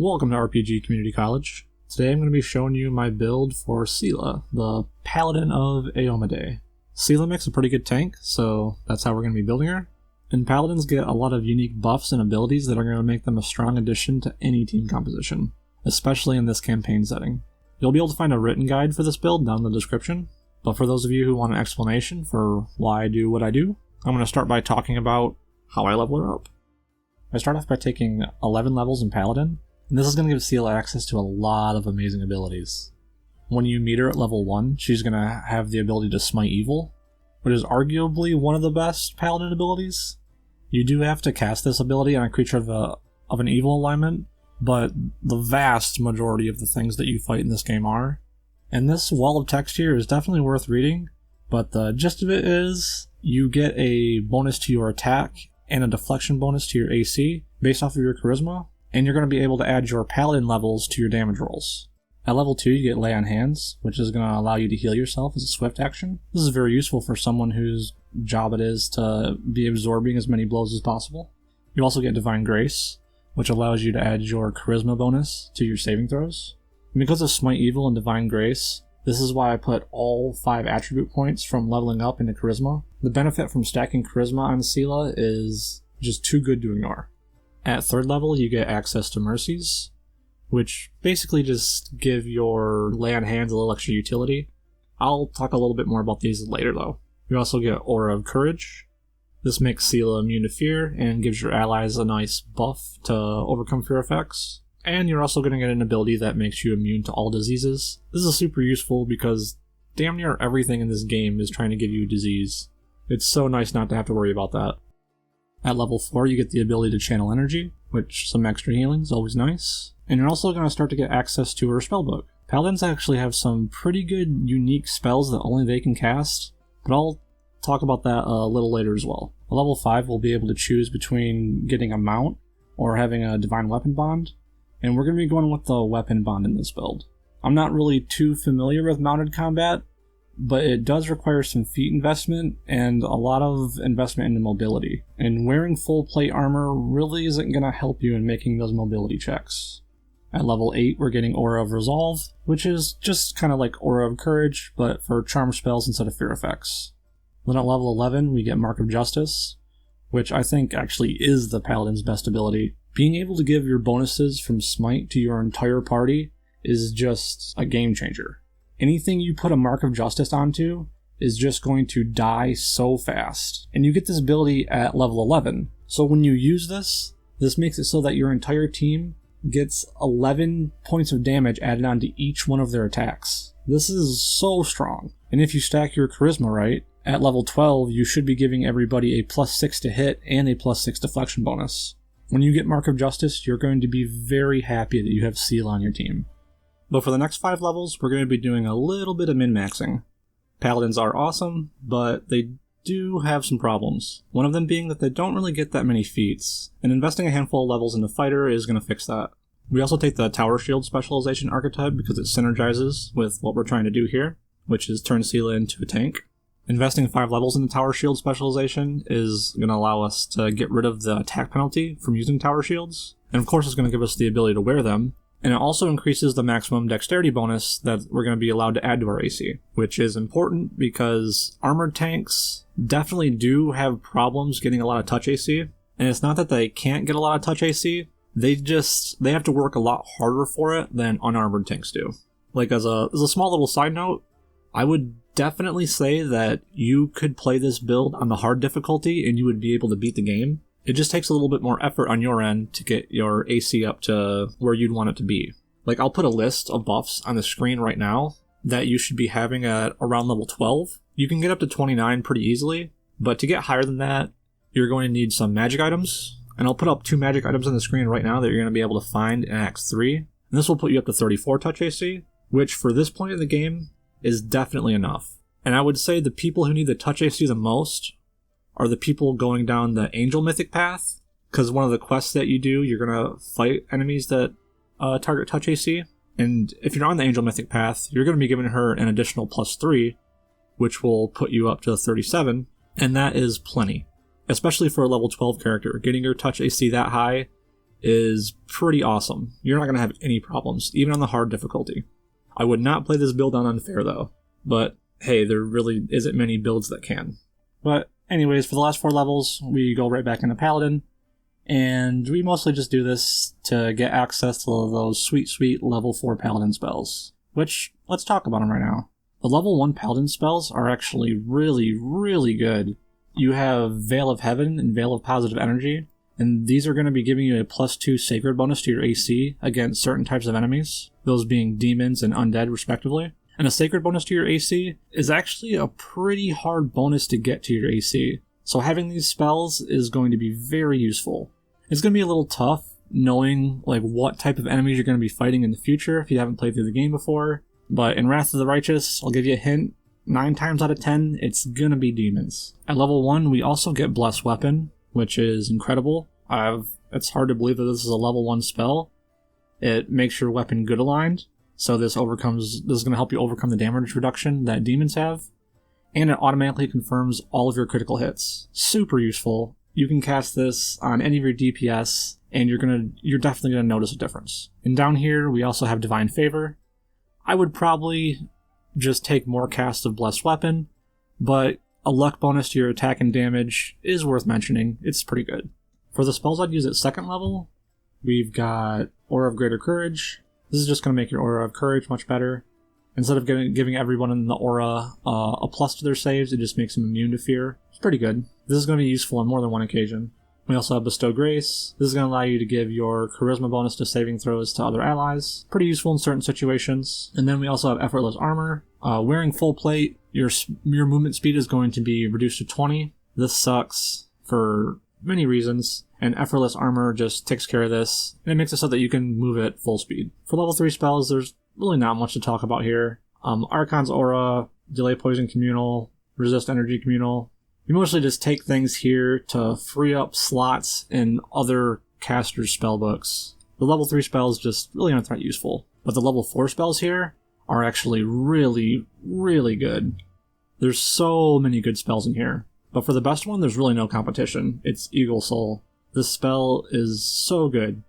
Welcome to RPG Community College. Today I'm going to be showing you my build for Seelah, the Paladin of Eomade. Seelah makes a pretty good tank, so that's how we're going to be building her. And Paladins get a lot of unique buffs and abilities that are going to make them a strong addition to any team composition, especially in this campaign setting. You'll be able to find a written guide for this build down in the description, but for those of you who want an explanation for why I do what I do, I'm going to start by talking about how I level her up. I start off by taking 11 levels in Paladin, and this is going to give Seelah access to a lot of amazing abilities. When you meet her at level 1, she's going to have the ability to smite evil, which is arguably one of the best Paladin abilities. You do have to cast this ability on a creature of an evil alignment, but the vast majority of the things that you fight in this game are. And this wall of text here is definitely worth reading, but the gist of it is you get a bonus to your attack and a deflection bonus to your AC based off of your charisma, and you're going to be able to add your Paladin levels to your damage rolls. At level 2 you get Lay on Hands, which is going to allow you to heal yourself as a swift action. This is very useful for someone whose job it is to be absorbing as many blows as possible. You also get Divine Grace, which allows you to add your charisma bonus to your saving throws. And because of Smite Evil and Divine Grace, this is why I put all 5 attribute points from leveling up into charisma. The benefit from stacking charisma on Seelah is just too good to ignore. At 3rd level you get access to Mercies, which basically just give your Lay on Hands a little extra utility. I'll talk a little bit more about these later though. You also get Aura of Courage. This makes Seelah immune to fear and gives your allies a nice buff to overcome fear effects. And you're also going to get an ability that makes you immune to all diseases. This is super useful because damn near everything in this game is trying to give you a disease. It's so nice not to have to worry about that. At level 4 you get the ability to channel energy, which some extra healing is always nice. And you're also going to start to get access to her spellbook. Paladins actually have some pretty good unique spells that only they can cast, but I'll talk about that a little later as well. At level 5 we'll be able to choose between getting a mount or having a divine weapon bond, and we're going to be going with the weapon bond in this build. I'm not really too familiar with mounted combat, but it does require some feat investment and a lot of investment into mobility, and wearing full plate armor really isn't going to help you in making those mobility checks. At level 8 we're getting Aura of Resolve, which is just kind of like Aura of Courage, but for charm spells instead of fear effects. Then at level 11 we get Mark of Justice, which I think actually is the Paladin's best ability. Being able to give your bonuses from Smite to your entire party is just a game changer. Anything you put a Mark of Justice onto is just going to die so fast. And you get this ability at level 11, so when you use this makes it so that your entire team gets 11 points of damage added onto each one of their attacks. This is so strong. And if you stack your charisma right, at level 12 you should be giving everybody a +6 to hit and a +6 deflection bonus. When you get Mark of Justice, you're going to be very happy that you have Seelah on your team. But for the next 5 levels, we're going to be doing a little bit of min-maxing. Paladins are awesome, but they do have some problems. One of them being that they don't really get that many feats, and investing a handful of levels into Fighter is going to fix that. We also take the Tower Shield specialization archetype because it synergizes with what we're trying to do here, which is turn Seelah into a tank. Investing 5 levels into Tower Shield specialization is going to allow us to get rid of the attack penalty from using Tower Shields, and of course it's going to give us the ability to wear them. And it also increases the maximum dexterity bonus that we're going to be allowed to add to our AC, which is important because armored tanks definitely do have problems getting a lot of touch AC. And it's not that they can't get a lot of touch AC, they have to work a lot harder for it than unarmored tanks do. Like as a small little side note, I would definitely say that you could play this build on the hard difficulty and you would be able to beat the game. It just takes a little bit more effort on your end to get your AC up to where you'd want it to be. Like, I'll put a list of buffs on the screen right now that you should be having at around level 12. You can get up to 29 pretty easily, but to get higher than that, you're going to need some magic items. And I'll put up 2 magic items on the screen right now that you're going to be able to find in Act 3. And this will put you up to 34 touch AC, which for this point in the game is definitely enough. And I would say the people who need the touch AC the most are the people going down the Angel Mythic path, because one of the quests that you do, you're going to fight enemies that target touch AC, and if you're on the Angel Mythic path, you're going to be giving her an additional +3, which will put you up to 37, and that is plenty. Especially for a level 12 character, getting your touch AC that high is pretty awesome. You're not going to have any problems, even on the hard difficulty. I would not play this build on unfair though, but hey, there really isn't many builds that can. But anyways, for the last 4 levels, we go right back into Paladin, and we mostly just do this to get access to those sweet level 4 Paladin spells, which, let's talk about them right now. The level 1 Paladin spells are actually really good. You have Veil of Heaven and Veil of Positive Energy, and these are going to be giving you a +2 Sacred bonus to your AC against certain types of enemies, those being demons and undead respectively. And a Sacred bonus to your AC is actually a pretty hard bonus to get to your AC, so having these spells is going to be very useful. It's going to be a little tough knowing like what type of enemies you're going to be fighting in the future if you haven't played through the game before, but in Wrath of the Righteous, I'll give you a hint, 9 times out of 10, it's going to be demons. At level 1, we also get Blessed Weapon, which is incredible. It's hard to believe that this is a level 1 spell. It makes your weapon good aligned, so this is going to help you overcome the damage reduction that demons have, and it automatically confirms all of your critical hits. Super useful. You can cast this on any of your DPS, and you're definitely going to notice a difference. And down here, we also have Divine Favor. I would probably just take more casts of Blessed Weapon, but a luck bonus to your attack and damage is worth mentioning. It's pretty good. For the spells I'd use at 2nd level, we've got Aura of Greater Courage. This is just going to make your Aura of Courage much better. Instead of giving everyone in the Aura a plus to their saves, it just makes them immune to fear. It's pretty good. This is going to be useful on more than one occasion. We also have Bestow Grace. This is going to allow you to give your Charisma bonus to saving throws to other allies. Pretty useful in certain situations. And then we also have Effortless Armor. Wearing full plate, your movement speed is going to be reduced to 20. This sucks for many reasons, and Effortless Armor just takes care of this, and it makes it so that you can move at full speed. For level 3 spells, there's really not much to talk about here. Archon's Aura, Delay Poison Communal, Resist Energy Communal. You mostly just take things here to free up slots in other casters' spellbooks. The level 3 spells just really aren't that useful, but the level 4 spells here are actually really good. There's so many good spells in here, but for the best one, there's really no competition. It's Eagle Soul. This spell is so good.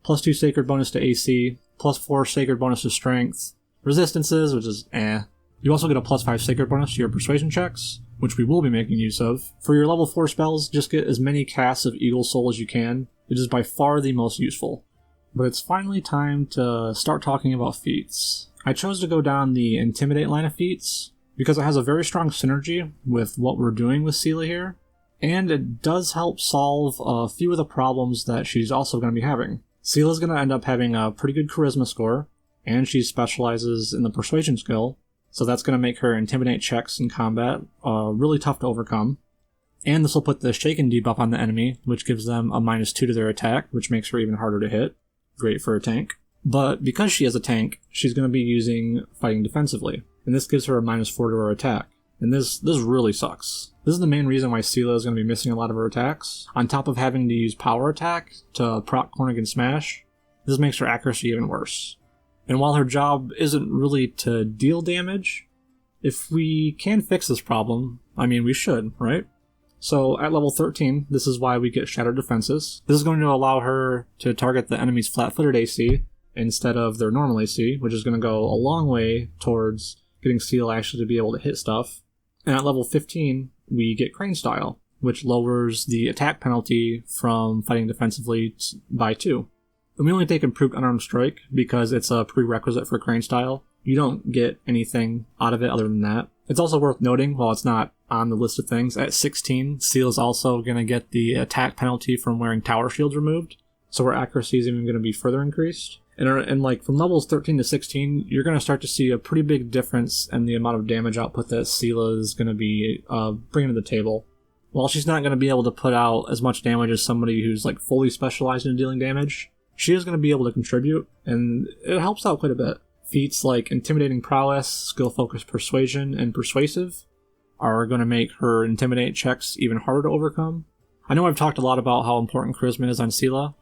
+2 Sacred bonus to AC, +4 Sacred bonus to Strength, Resistances, which is eh. You also get a +5 Sacred bonus to your Persuasion checks, which we will be making use of. For your level 4 spells, just get as many casts of Eagle Soul as you can. It is by far the most useful. But it's finally time to start talking about feats. I chose to go down the Intimidate line of feats because it has a very strong synergy with what we're doing with Seelah here, and it does help solve a few of the problems that she's also going to be having. Seelah's going to end up having a pretty good Charisma score, and she specializes in the Persuasion skill, so that's going to make her Intimidate checks in combat really tough to overcome. And this will put the Shaken debuff on the enemy, which gives them a -2 to their attack, which makes her even harder to hit. Great for a tank. But because she is a tank, she's going to be using Fighting Defensively, and this gives her a -4 to her attack. And this really sucks. This is the main reason why Seelah is going to be missing a lot of her attacks. On top of having to use Power Attack to proc Cornigan Smash, this makes her accuracy even worse. And while her job isn't really to deal damage, if we can fix this problem, I mean we should, right? So at level 13, this is why we get Shattered Defenses. This is going to allow her to target the enemy's flat-footed AC instead of their normal AC, which is going to go a long way towards getting Seelah actually to be able to hit stuff. And at level 15, we get Crane Style, which lowers the attack penalty from Fighting Defensively by 2. And we only take Improved Unarmed Strike because it's a prerequisite for Crane Style. You don't get anything out of it other than that. It's also worth noting, while it's not on the list of things, at 16, Seelah's also going to get the attack penalty from wearing Tower Shields removed, so her accuracy is even going to be further increased. And like from levels 13 to 16, you're going to start to see a pretty big difference in the amount of damage output that Seelah is going to be bringing to the table. While she's not going to be able to put out as much damage as somebody who's like fully specialized in dealing damage, she is going to be able to contribute, and it helps out quite a bit. Feats like Intimidating Prowess, Skill-Focused Persuasion, and Persuasive are going to make her Intimidate checks even harder to overcome. I know I've talked a lot about how important Charisma is on Seelah,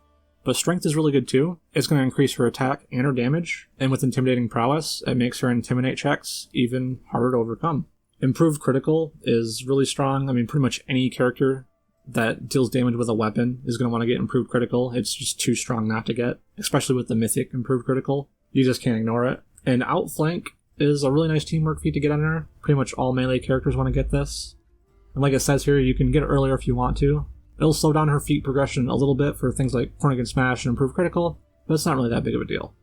but Strength is really good too. It's going to increase her attack and her damage, and with Intimidating Prowess, it makes her Intimidate checks even harder to overcome. Improved Critical is really strong. I mean, pretty much any character that deals damage with a weapon is going to want to get improved critical. It's just too strong not to get, especially with the mythic improved critical. You just can't ignore it. And outflank is a really nice teamwork feat to get on there. Pretty much all melee characters want to get this. And like it says here, you can get it earlier if you want to. It'll slow down her feat progression a little bit for things like Cornigan Smash and improved critical, but it's not really that big of a deal.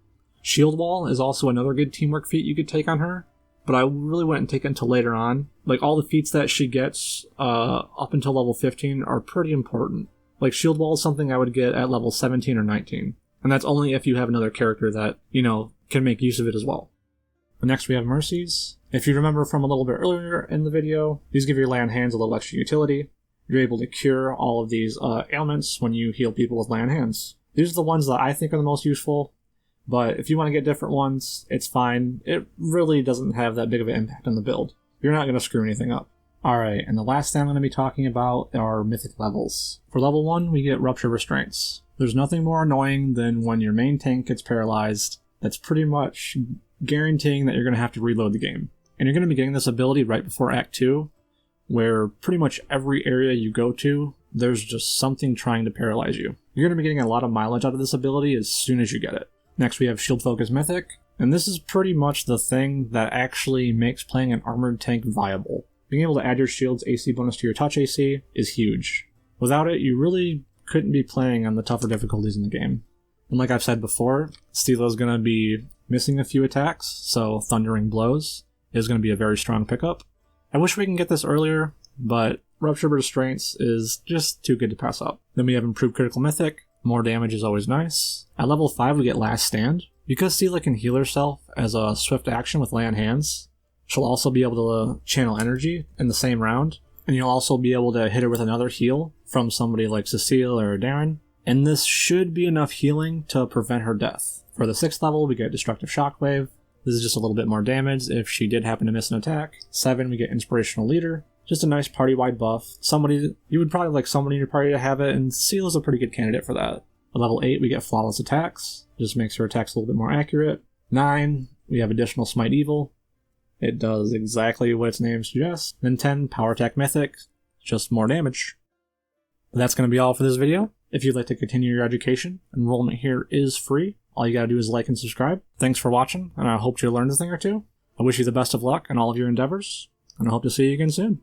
Shield Wall is also another good teamwork feat you could take on her, but I really wouldn't take it until later on. Like, all the feats that she gets up until level 15 are pretty important. Like, Shield Wall is something I would get at level 17 or 19, and that's only if you have another character that, can make use of it as well. But next we have Mercies. If you remember from a little bit earlier in the video, these give your lay on hands a little extra utility. You're able to cure all of these ailments when you heal people with lay on hands. These are the ones that I think are the most useful, but if you want to get different ones, it's fine. It really doesn't have that big of an impact on the build. You're not going to screw anything up. Alright, and the last thing I'm going to be talking about are Mythic Levels. For level 1, we get Rupture Restraints. There's nothing more annoying than when your main tank gets paralyzed. That's pretty much guaranteeing that you're going to have to reload the game. And you're going to be getting this ability right before Act 2, where pretty much every area you go to, there's just something trying to paralyze you. You're going to be getting a lot of mileage out of this ability as soon as you get it. Next we have Shield Focus Mythic, and this is pretty much the thing that actually makes playing an armored tank viable. Being able to add your shield's AC bonus to your touch AC is huge. Without it, you really couldn't be playing on the tougher difficulties in the game. And like I've said before, Seelah's going to be missing a few attacks, so Thundering Blows is going to be a very strong pickup. I wish we can get this earlier, but Rupture Restraints is just too good to pass up. Then we have Improved Critical Mythic. More damage is always nice. At level 5 we get Last Stand. Because Seelah can heal herself as a swift action with Lay on Hands, she'll also be able to channel energy in the same round, and you'll also be able to hit her with another heal from somebody like Cecile or Darren, and this should be enough healing to prevent her death. For the 6th level we get Destructive Shockwave. This is just a little bit more damage if she did happen to miss an attack. 7 we get Inspirational Leader. Just a nice party-wide buff. You would probably like somebody in your party to have it, and Seelah's a pretty good candidate for that. At level 8 we get Flawless Attacks. Just makes her attacks a little bit more accurate. 9 we have Additional Smite Evil. It does exactly what its name suggests. Then 10 Power Attack Mythic. Just more damage. But that's going to be all for this video. If you'd like to continue your education, enrollment here is free. All you gotta do is like and subscribe. Thanks for watching, and I hope you learned a thing or two. I wish you the best of luck in all of your endeavors, and I hope to see you again soon.